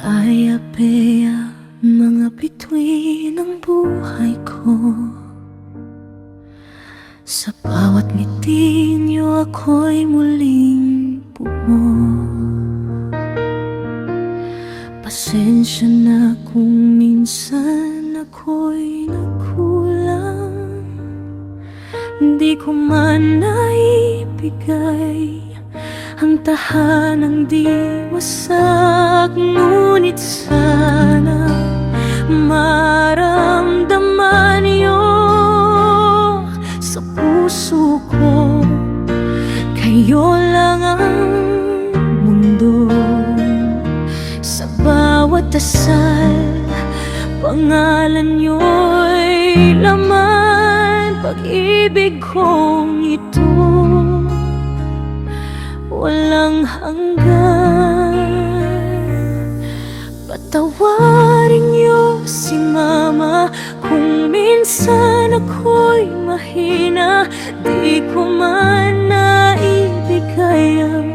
Kaya mga bituin ng buhay ko. Sa bawat ngiti niyo ako'y muling buo. Pasensya na kung minsan ako'y nagkulang. Hindi ko man naibigay ang tahanang di wasak, ngunit sana maramdaman niyo sa puso ko. Kayo lang ang mundo. Sa bawat dasal, pangalan niyo'y laman. Pag-ibig kong ito walang hanggan. Patawarin niyo si Mama kung minsan ako'y mahina. Di ko man naibigay ang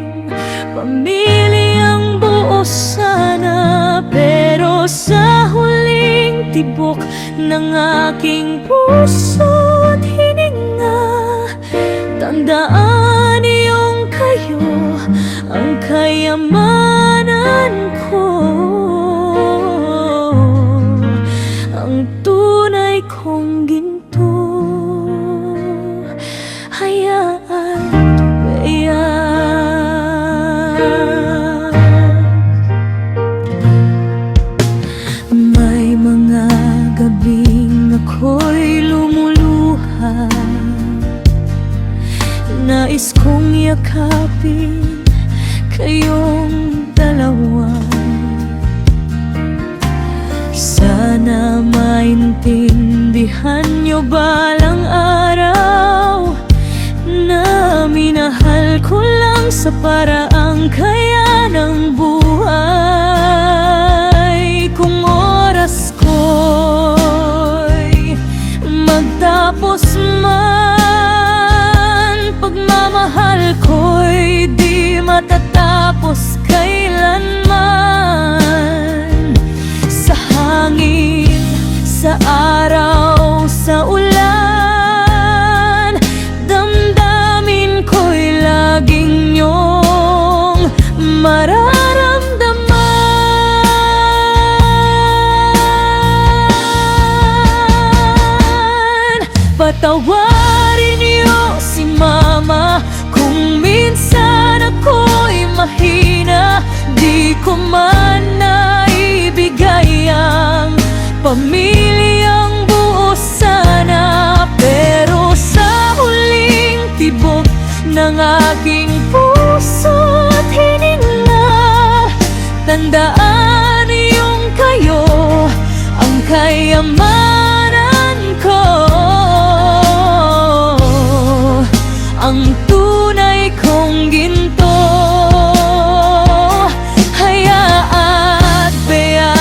pamilyang buo sana. Pero sa huling tibok ng aking puso't hininga, tandaan niyong kayo ang kayamanan ko, ang tunay kong ginto. Hayaan may mga gabing ako'y lumuluha. Nais kong yakapin kayong dalawa. Sana maintindihan niyo balang araw na minahal ko lang sa paraang kaya ng buhay. Kung oras ko'y magtapos man, pagmamahal ko'y di matatapos kailanman. Sa hangin, sa araw, sa ulan, damdamin ko'y laging niyong mararamdaman. Patawarin niyo si Mama kung minsan ako'y mahina. Di ko man naibigay ang pamilyang buo sana. Pero sa huling tibok ng aking puso't hininga, tandaan niyong kayo ang kayamanan ko, ang tunay kong ginto. Hayaat beya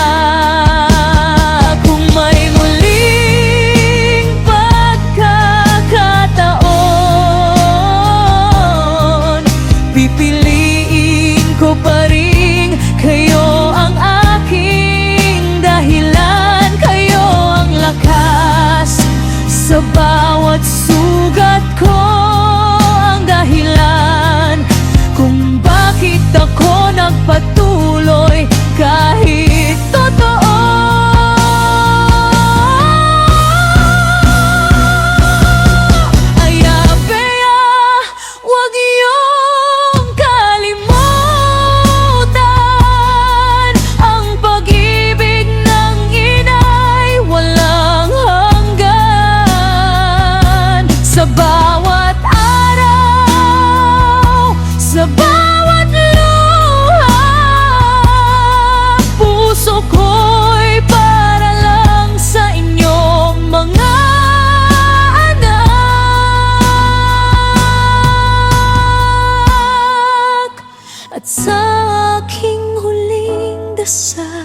kung may muling pagkakataon, pipiliin ko pa rin kayo ang aking dahilan. Kayo ang lakas sa bawat sugat ko, kung bakit ako nagpatuloy kahit totoo. Ayabeya, wag iyong kalimutan ang pag-ibig ng inay walang hanggan. Sa bawat sa bawat luha, puso ko'y para lang sa inyong mga anak. At sa aking huling dasal,